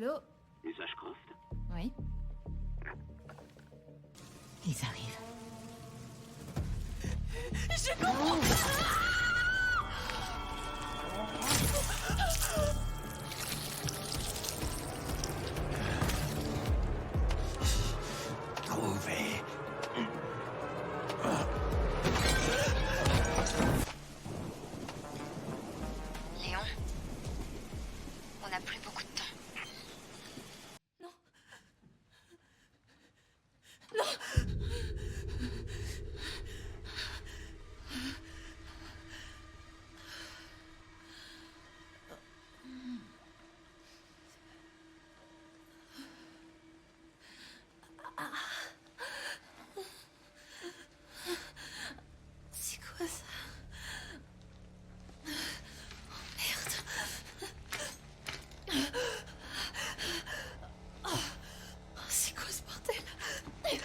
Allô? Les Ashcroft? Oui. Ils arrivent. Je comprends pas. Trouvé. Léon, on n'a plus beaucoup de temps. Non. Non. C'est quoi ça? C'est quoi ce bordel? Hey,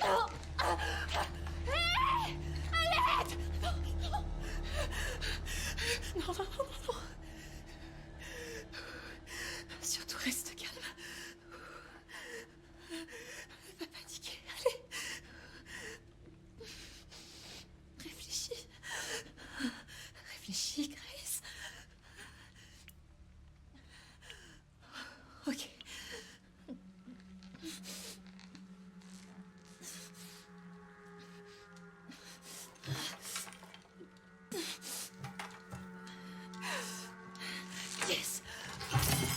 à l'aide! Non, non, non, non, non. Surtout reste calme. Ne pas paniquer, allez. Réfléchis. Réfléchis, Grace. Ok. Yes. Allez.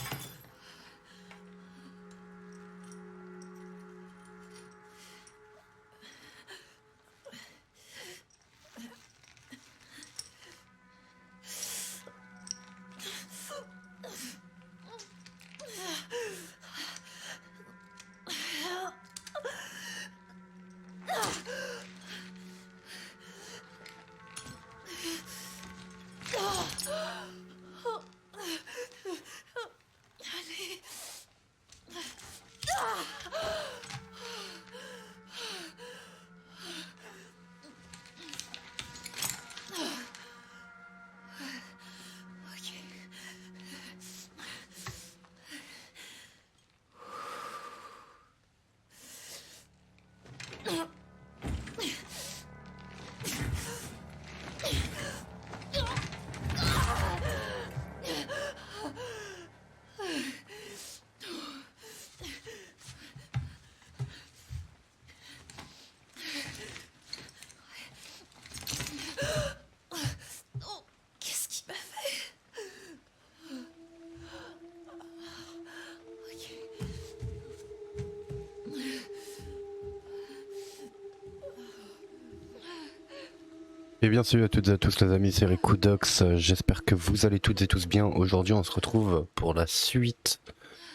Ok. Oh, qu'est-ce qu'il m'a fait? Ok. Et bien salut à toutes et à tous les amis, c'est Rikudox, j'espère que vous allez toutes et tous bien. Aujourd'hui on se retrouve pour la suite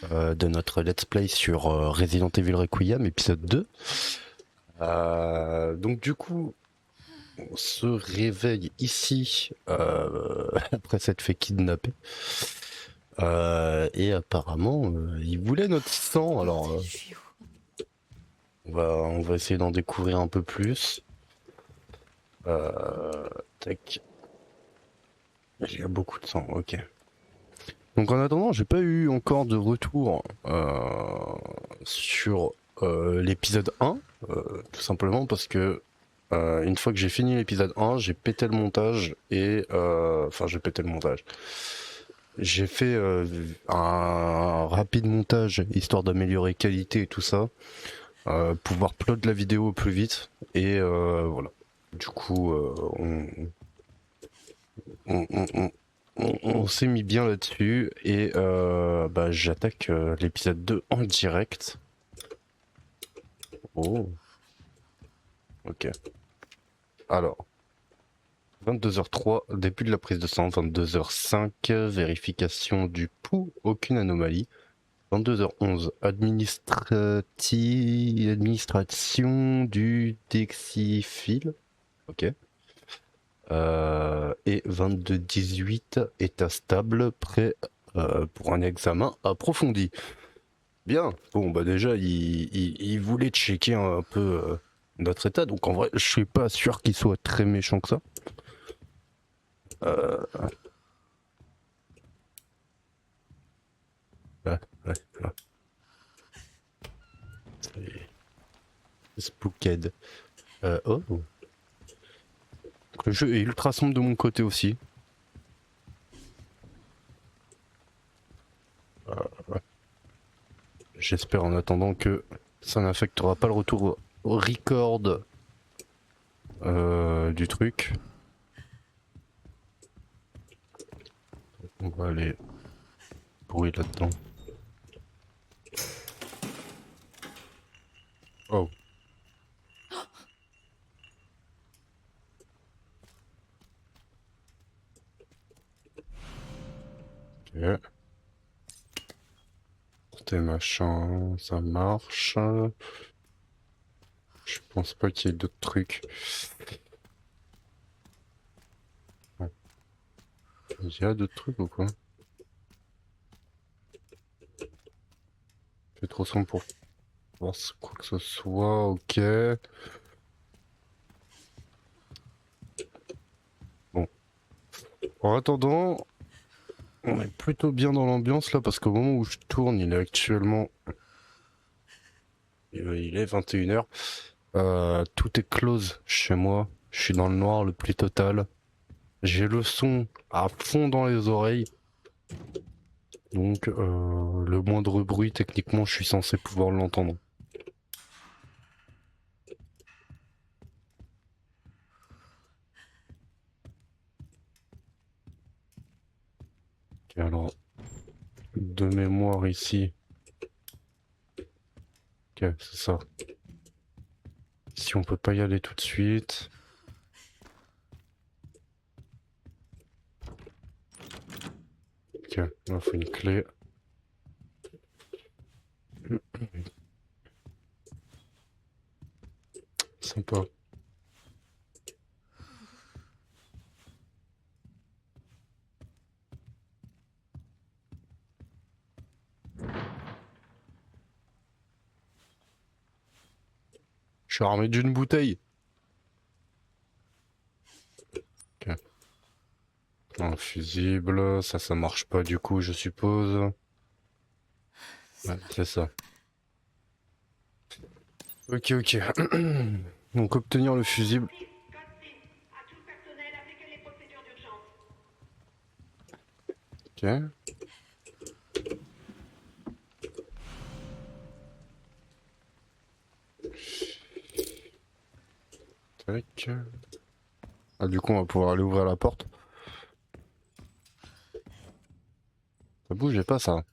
de notre let's play sur Resident Evil Requiem épisode 2. Donc du coup on se réveille ici après s'être fait kidnapper. Et apparemment il voulait notre sang, alors Je suis où? on va essayer d'en découvrir un peu plus. Tac. Il y a beaucoup de sang, ok. Donc en attendant, j'ai pas eu encore de retour sur l'épisode 1, tout simplement parce que une fois que j'ai fini l'épisode 1, j'ai pété le montage et... Enfin, j'ai pété le montage. J'ai fait un rapide montage, histoire d'améliorer qualité et tout ça, pouvoir plot la vidéo au plus vite, et voilà. Du coup, on s'est mis bien là-dessus et bah, j'attaque l'épisode 2 en direct. Oh. Ok. Alors. 22h03, début de la prise de sang. 22h05, vérification du pouls, aucune anomalie. 22h11, administration du dexifil. Ok. Et 22h18, état stable, prêt pour un examen approfondi. Bien. Bon, bah déjà, il voulait checker un peu notre état, donc en vrai, je suis pas sûr qu'il soit très méchant que ça. Ouais, ouais, ouais. arcade. Oh. Donc, le jeu est ultra sombre de mon côté aussi. Ouais. J'espère en attendant que ça n'affectera pas le retour au record du truc. On va aller bruit là-dedans. Oh. Ok. Porter machin, ça marche. Je pense pas qu'il y ait d'autres trucs. Ouais. Il y a d'autres trucs ou quoi? Fait trop sombre pour voir quoi que ce soit, ok. Bon. En attendant, on est plutôt bien dans l'ambiance là parce qu'au moment où je tourne, il est actuellement. Il est 21h. Tout est close chez moi. Je suis dans le noir le plus total. J'ai le son à fond dans les oreilles. Donc le moindre bruit, techniquement, je suis censé pouvoir l'entendre. Ok, alors, de mémoire ici. Ok, c'est ça. Si on peut pas y aller tout de suite. Ok, il faut une clé. Sympa. Je suis armé d'une bouteille. Ok. Un fusible, ça marche pas du coup, je suppose. Ouais, c'est ça. Ok, ok. Donc obtenir le fusible. Ok. Tac. Ah, du coup, on va pouvoir aller ouvrir la porte. Ça bougeait pas, ça.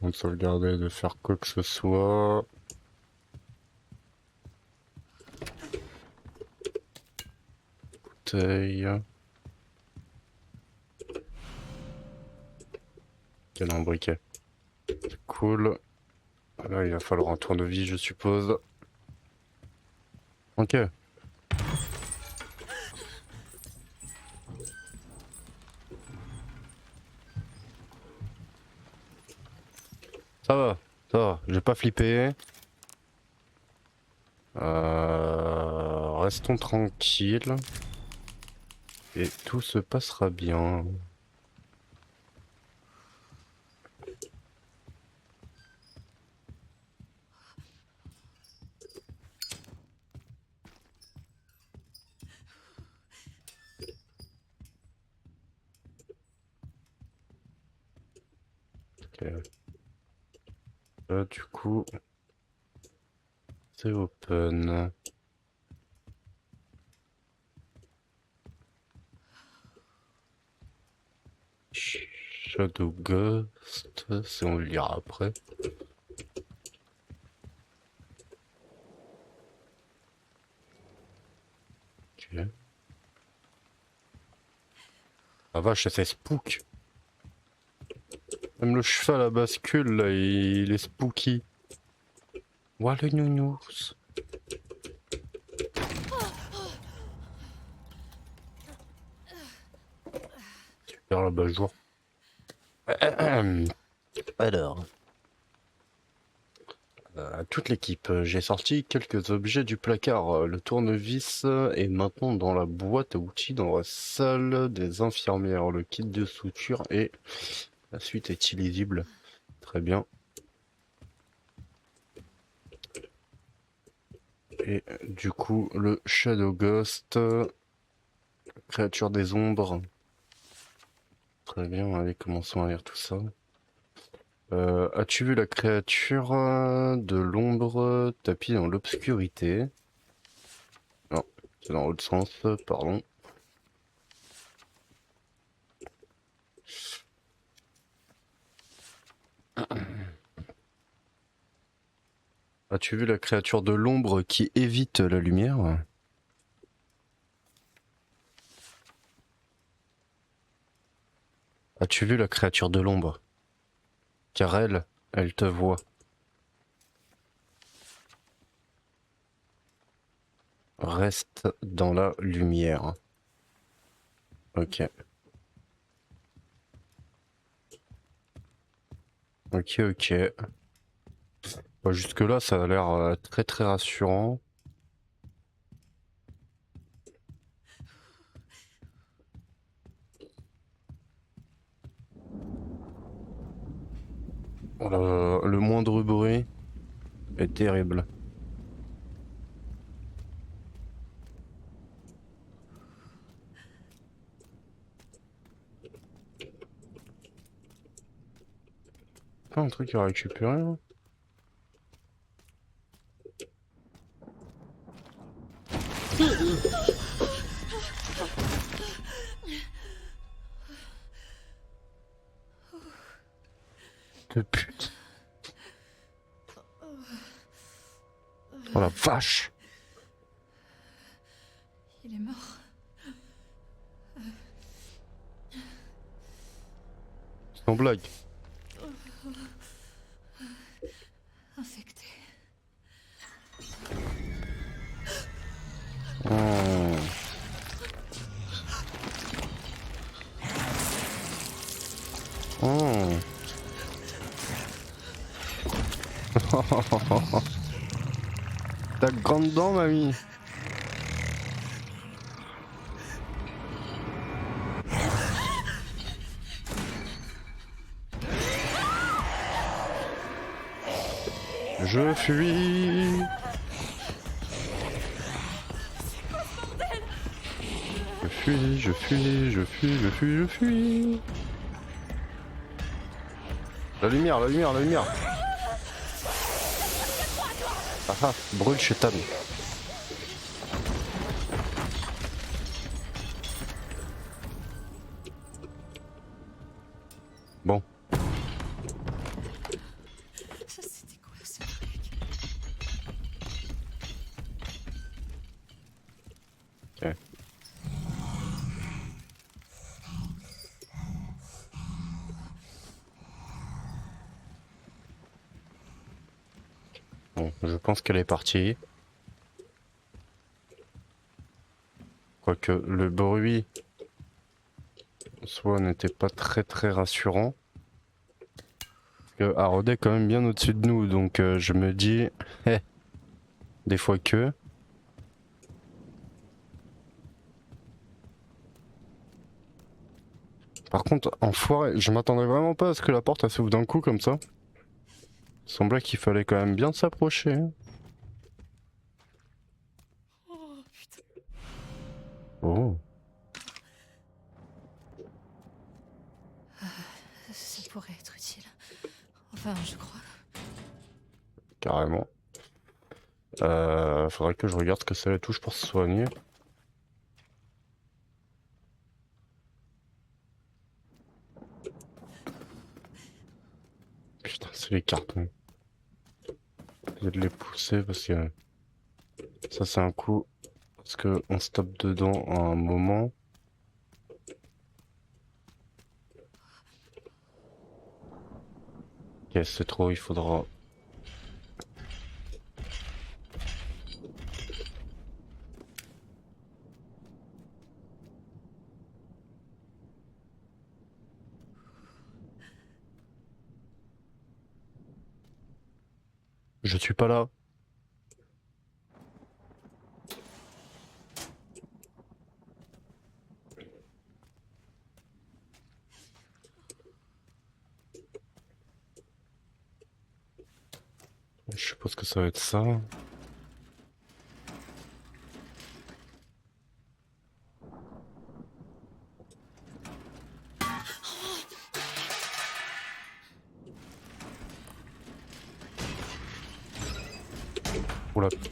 On peut sauvegarder, de faire quoi que ce soit. Bouteille. Quel un briquet. Cool. Là, il va falloir un tournevis, je suppose. Ok. Ça va, ça va. J'ai pas flippé. Restons tranquilles. Et tout se passera bien. Ok. Là, du coup, c'est open. Shadow Ghost, c'est on le lira après. Ok. Ah vache, c'est spook. Même le cheval à bascule, là, il est spooky. Ouah, le nounours. Super, là-bas, jour. Alors. À toute l'équipe, j'ai sorti quelques objets du placard. Le tournevis est maintenant dans la boîte à outils dans la salle des infirmières. Le kit de suture et la suite est illisible. Très bien. Et du coup, le Shadow Ghost, créature des ombres. Très bien, allez, commençons à lire tout ça. As-tu vu la créature de l'ombre tapie dans l'obscurité? Non, c'est dans l'autre sens, pardon. As-tu vu la créature de l'ombre qui évite la lumière? As-tu vu la créature de l'ombre? Car elle te voit. Reste dans la lumière. Ok. Ok, ok. Bah, jusque-là, ça a l'air très très rassurant. Le moindre bruit est terrible. Pas un truc à récupérer là? De pute. Oh la vache! Il est mort. Sans blague. Infecté. Oh. Oh. T'as grande dent, mamie. Je fuis. Je fuis, je fuis, je fuis, je fuis, je fuis. La lumière, la lumière, la lumière. Ah ah, brûle chez Tam. Bon, Ça, c'était quoi ce truc? ok. Bon, je pense qu'elle est partie. Quoique le bruit en soi n'était pas très très rassurant. Parce que Harrod est quand même bien au-dessus de nous, donc je me dis, des fois que. Par contre, enfoiré, je m'attendais vraiment pas à ce que la porte elle s'ouvre d'un coup comme ça. Il semblait qu'il fallait quand même bien s'approcher, hein. Oh putain. Oh, Ça pourrait être utile. Enfin, je crois. carrément. Faudrait que je regarde ce que c'est les touches pour se soigner. Putain, c'est les cartons. J'ai de les pousser parce que ça c'est un coup. Parce que on se tape dedans à un moment. Ok, c'est trop, il faudra. Je suis pas là. Je suppose que ça va être ça. Oula. Viens pas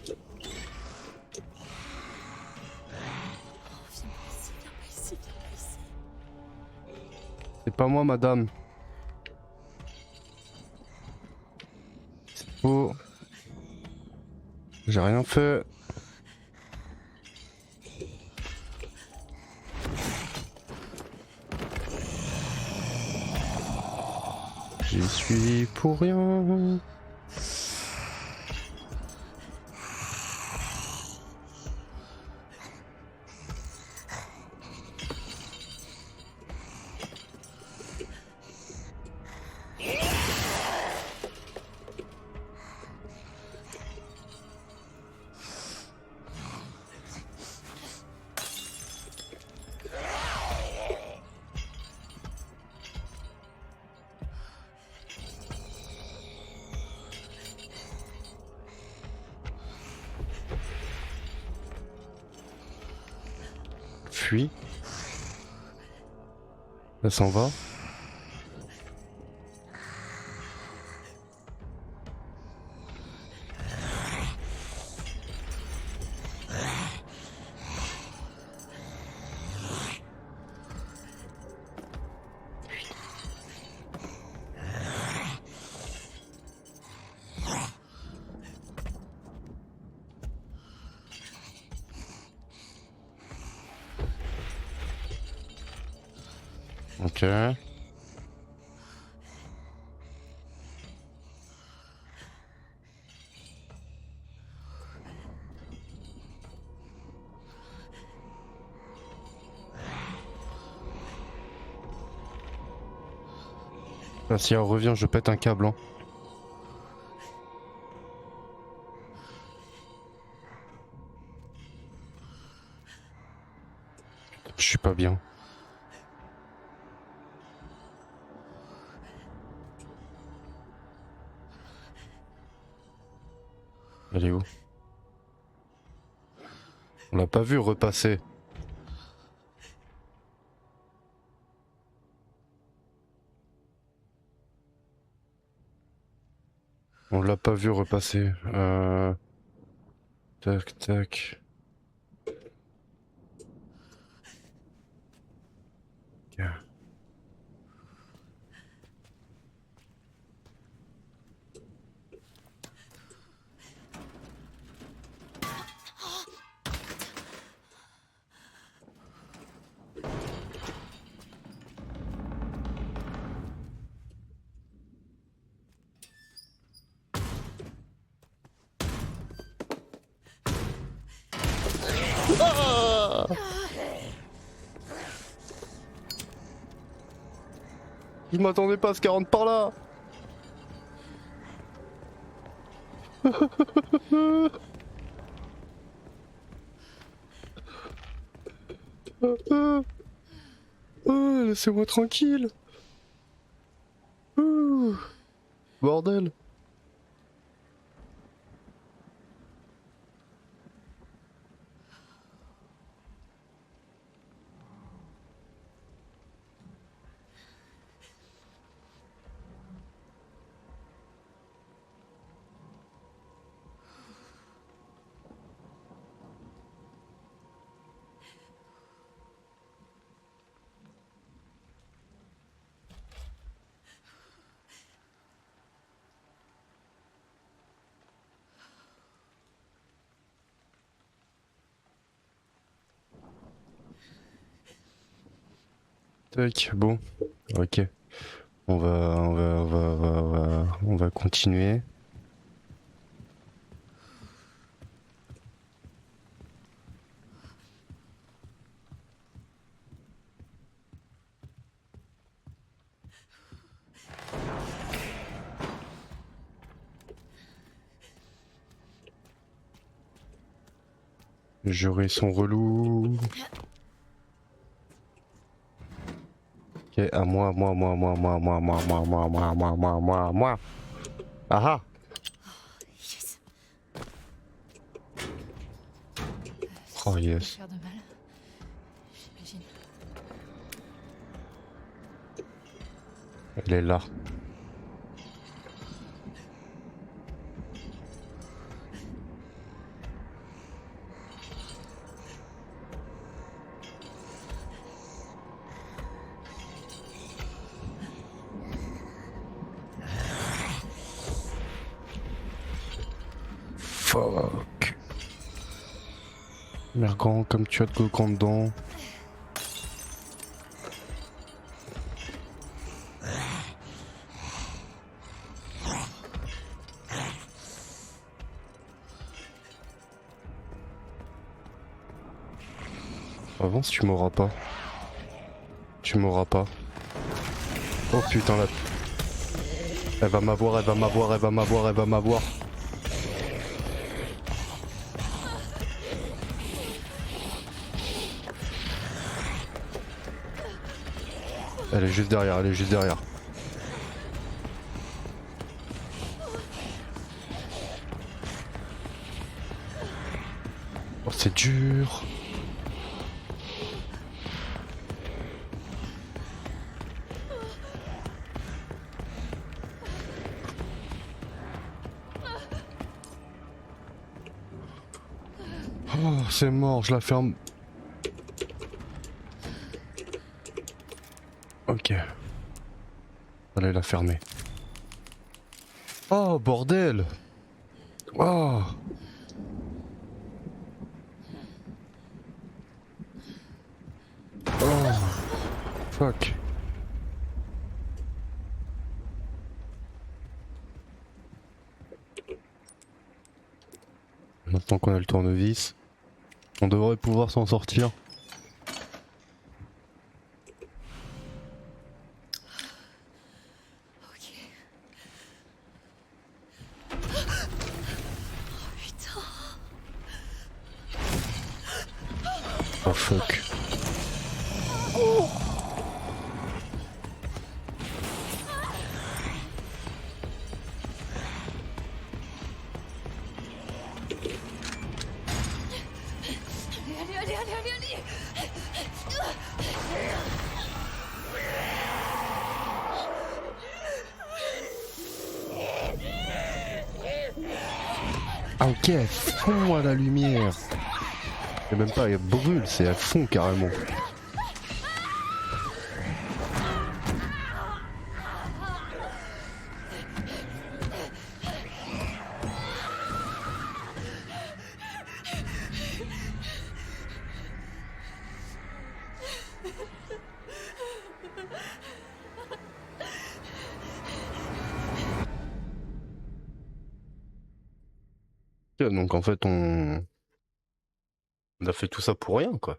ici, viens pas ici, viens pas ici. C'est pas moi, madame. C'est faux. J'ai rien fait. J'y suis pour rien. Fuis. Elle s'en va. Ok. Là, si elle revient, je pète un câble. Hein. Je suis pas bien. Elle est où? On l'a pas vu repasser. On l'a pas vu repasser. Tac, tac. Ok. Ah, je m'attendais pas à ce qu'elle rentre par là. Laissez-moi tranquille. Bordel. Tac, bon, ok. On va continuer. Les jurés sont relous. Ok, à moi. Ah ah. Yes. Oh Ça peut yes. faire de mal. J'imagine. Elle est là. Fuck. Mergan, comme tu as de coquant dedans. Avance, tu m'auras pas. Tu m'auras pas. Oh putain là. Elle va m'avoir. Elle est juste derrière. Oh c'est dur. Oh c'est mort, je la ferme. Ok. Allez la fermer. Oh bordel. Oh. Oh. Fuck. Maintenant qu'on a le tournevis, on devrait pouvoir s'en sortir. Ok. Oh putain. Oh fuck. Allez. Ah ok, elle fond à la lumière. Et même pas, elle brûle, c'est à fond carrément. Ok, donc en fait on a fait tout ça pour rien quoi.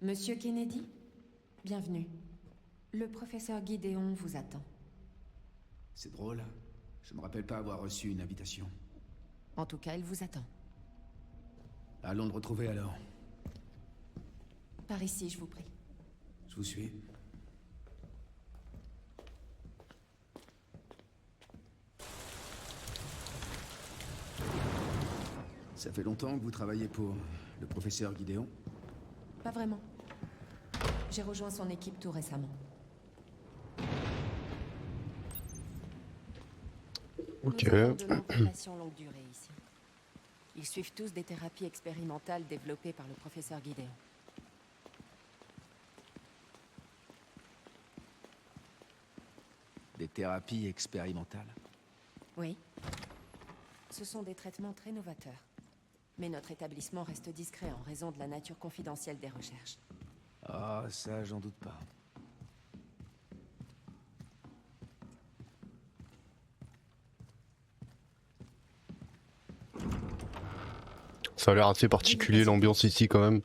Monsieur Kennedy, bienvenue. Le professeur Gideon vous attend. C'est drôle. Je me rappelle pas avoir reçu une invitation. En tout cas, il vous attend. Allons le retrouver alors. Par ici, je vous prie. Je vous suis. Ça fait longtemps que vous travaillez pour le professeur Gideon? Pas vraiment. J'ai rejoint son équipe tout récemment. Ok. Nous avons de nombreux patients longue durée ici. Ils suivent tous des thérapies expérimentales développées par le professeur Gideon. Des thérapies expérimentales? Oui. Ce sont des traitements très novateurs. Mais notre établissement reste discret en raison de la nature confidentielle des recherches. Ah, ça, j'en doute pas. Ça a l'air assez particulier l'ambiance ici quand même.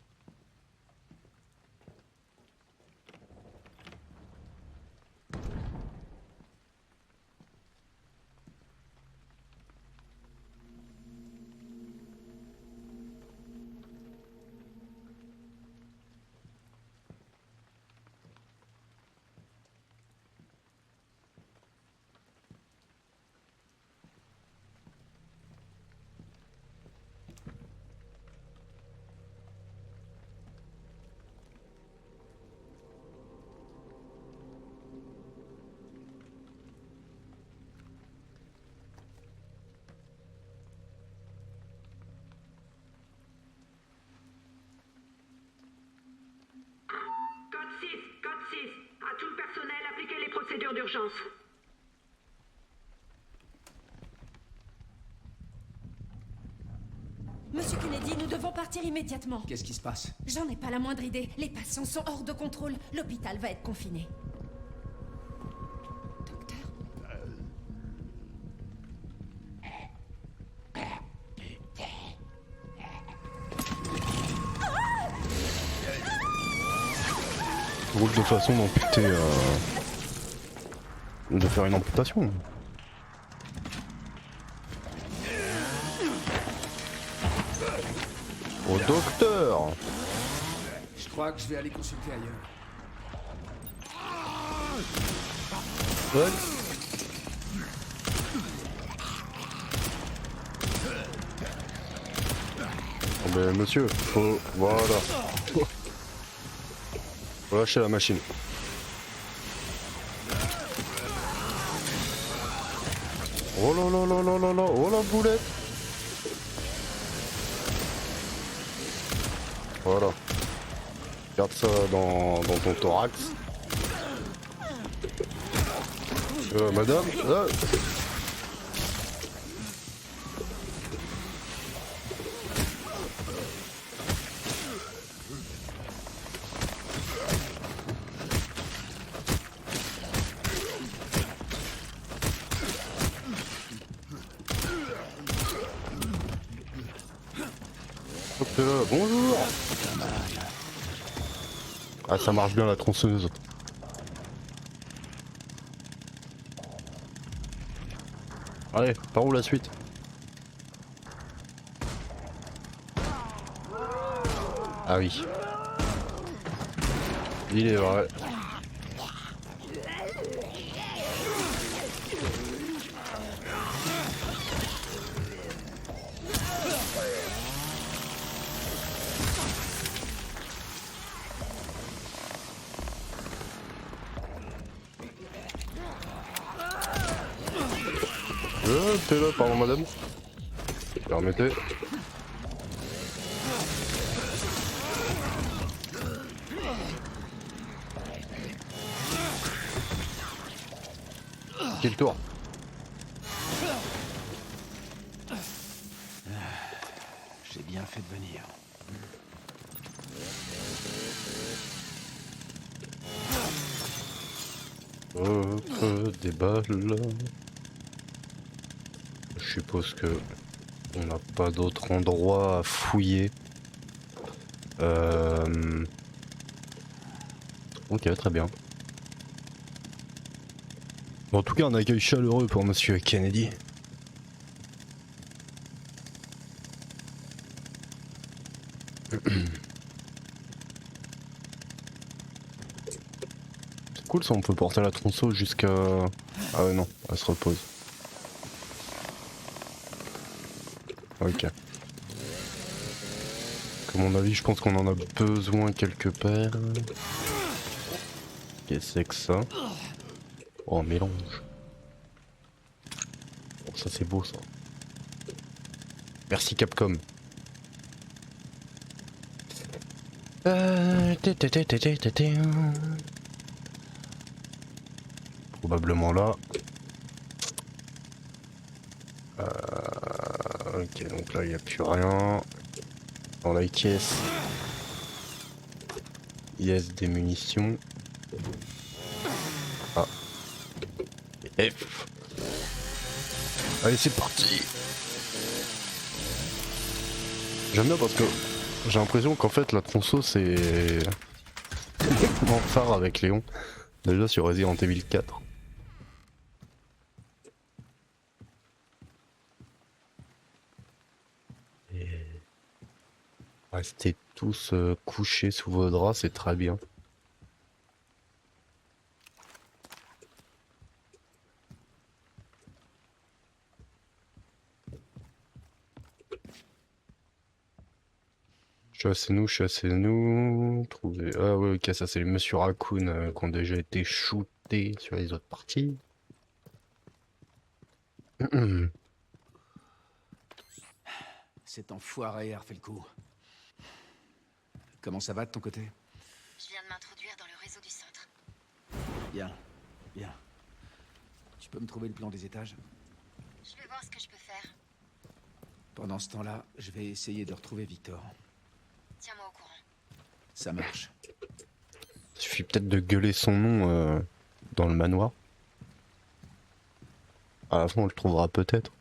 Code 6, à tout le personnel, appliquez les procédures d'urgence. Monsieur Kennedy, nous devons partir immédiatement. Qu'est-ce qui se passe? J'en ai pas la moindre idée. Les patients sont hors de contrôle. L'hôpital va être confiné. Docteur? Drôle de façon d'amputer. De faire une amputation. Au docteur! Je crois que je vais aller consulter ailleurs. Ouais. Oh ben monsieur, faut... Voilà. Faut lâcher la machine. Oh là là là là là là, oh la boulette. Voilà. Garde ça dans ton thorax. Madame, hop là, bonjour. Ah, ça marche bien la tronçonneuse. Allez, par où la suite? Ah oui. Il est vrai. T'es là, pardon madame. Permettez. Qui le tour? J'ai bien fait de venir. Des balles. Je suppose que on n'a pas d'autre endroit à fouiller. Ok, très bien. En tout cas, un accueil chaleureux pour Monsieur Kennedy. cool ça, on peut porter la tronçon jusqu'à... Ah ouais non, elle se repose. Ok. À mon avis, je pense qu'on en a besoin quelque part. Qu'est-ce que c'est que ça? Oh, un mélange. Oh, ça c'est beau ça. Merci Capcom. Probablement là. Ok, donc là il n'y a plus rien. Dans la caisse, yes, des munitions. Ah. F. Allez, c'est parti. J'aime bien parce que j'ai l'impression qu'en fait la tronçon c'est mon phare avec Léon. Déjà sur Resident Evil 4. Et... Restez tous couchés sous vos draps, c'est très bien. Je suis assez nous. Trouver. Ah ouais, ok, ça c'est les Monsieur Raccoon qui ont déjà été shootés sur les autres parties. Cet enfoiré a refait le coup. Comment ça va de ton côté? Je viens de m'introduire dans le réseau du centre. Bien, bien. Tu peux me trouver le plan des étages? Je vais voir ce que je peux faire. Pendant ce temps-là, je vais essayer de retrouver Victor. Tiens-moi au courant. Ça marche. Suffit peut-être de gueuler son nom dans le manoir. À la fin, on le trouvera peut-être.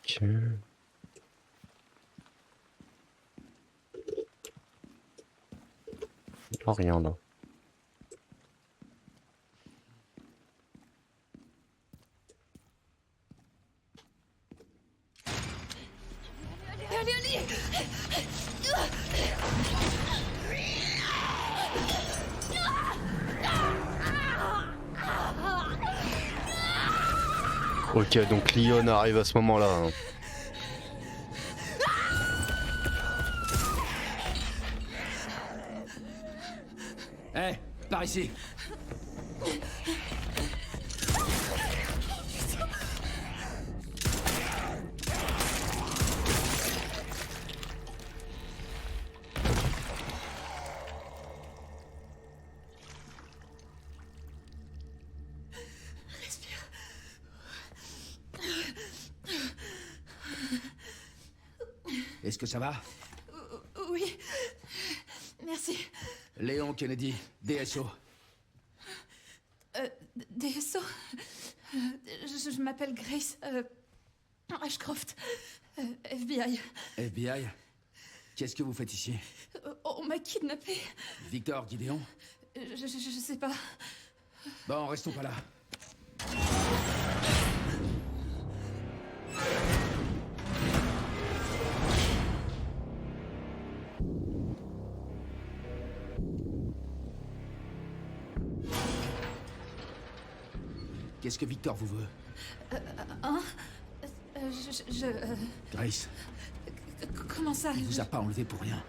Ok. Oh, rien là. Ok, donc Leon arrive à ce moment-là. Hein. Hé, par ici. Est-ce que ça va? Oui. Merci. Léon Kennedy, DSO. DSO. Je m'appelle Grace Ashcroft. FBI. FBI? Qu'est-ce que vous faites ici? On m'a kidnappée. Victor, Gideon? Je sais pas. Bon, restons pas là. Qu'est-ce que Victor vous veut? Grace, Comment ça? il vous a pas enlevé pour rien.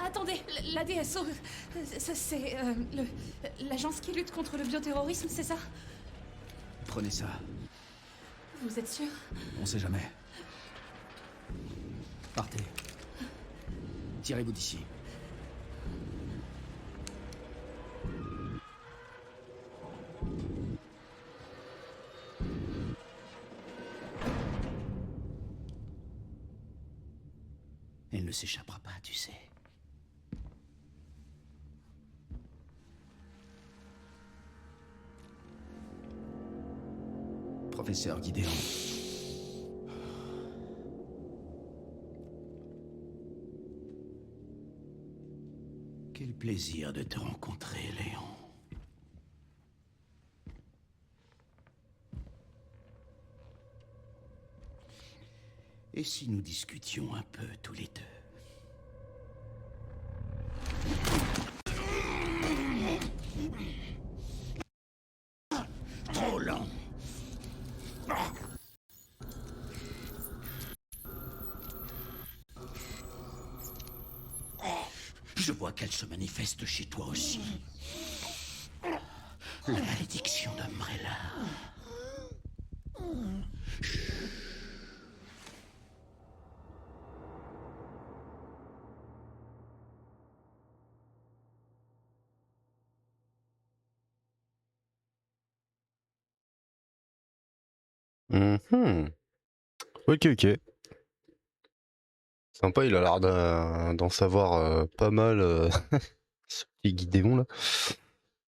Attendez, la DSO, c'est l'agence qui lutte contre le bioterrorisme, c'est ça? Prenez ça, Vous êtes sûr? on sait jamais. Partez. Tirez-vous d'ici. Elle ne s'échappera pas, tu sais. Professeur Gideon. Quel plaisir de te rencontrer, Léon. Et si nous discutions un peu tous les deux? Je vois qu'elle se manifeste chez toi aussi. La malédiction d'Umbrella. Mhm. Ok, ok. Sympa, il a l'air d'en savoir pas mal ce petit Gideon là.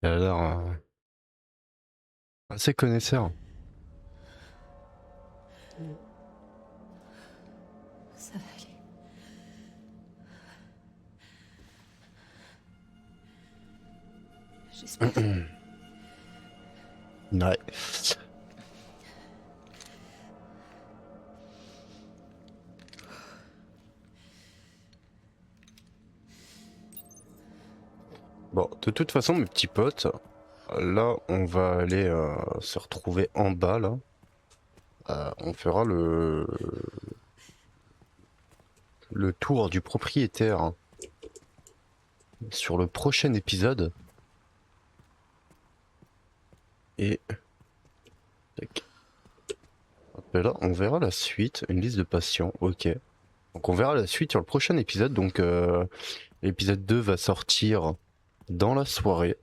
Il a l'air assez connaisseur. Ça va aller. J'espère. Ouais. Bon, de toute façon, mes petits potes, là, on va aller se retrouver en bas, là. On fera le tour du propriétaire hein, sur le prochain épisode. Et... tac. Hop, et là, on verra la suite, une liste de patients, ok. Donc on verra la suite sur le prochain épisode, donc l'épisode 2 va sortir dans la soirée.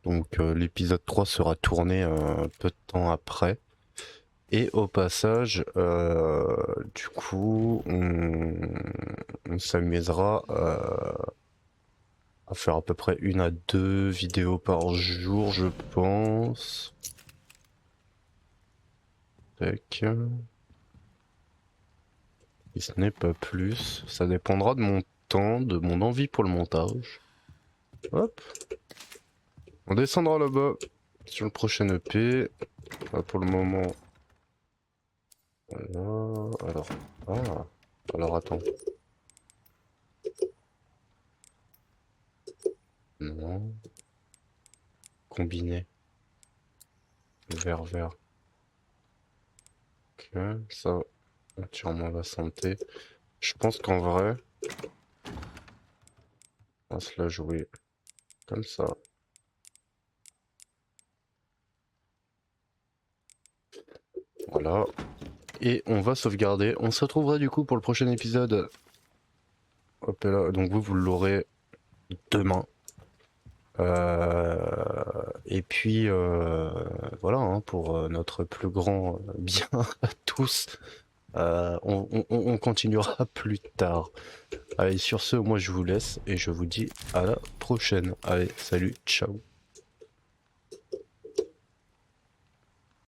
Donc l'épisode 3 sera tourné peu de temps après. Et au passage, du coup, on s'amusera à faire à peu près 1 à 2 vidéos par jour, je pense. Tac. Si ce n'est pas plus. Ça dépendra de mon temps, de mon envie pour le montage. Hop. On descendra là-bas sur le prochain EP. Là, pour le moment. Voilà. Alors. Ah. Alors attends. Non. Combiné. Vert, vert. Ok. Ça. Entièrement la santé. Je pense qu'en vrai. On va se la jouer comme ça. Voilà. Et on va sauvegarder. On se retrouvera du coup pour le prochain épisode. Hop là. Donc vous l'aurez demain. Et puis voilà, hein, pour notre plus grand bien à tous. On continuera plus tard. Allez, sur ce, moi je vous laisse et je vous dis à la prochaine. Allez, salut, ciao.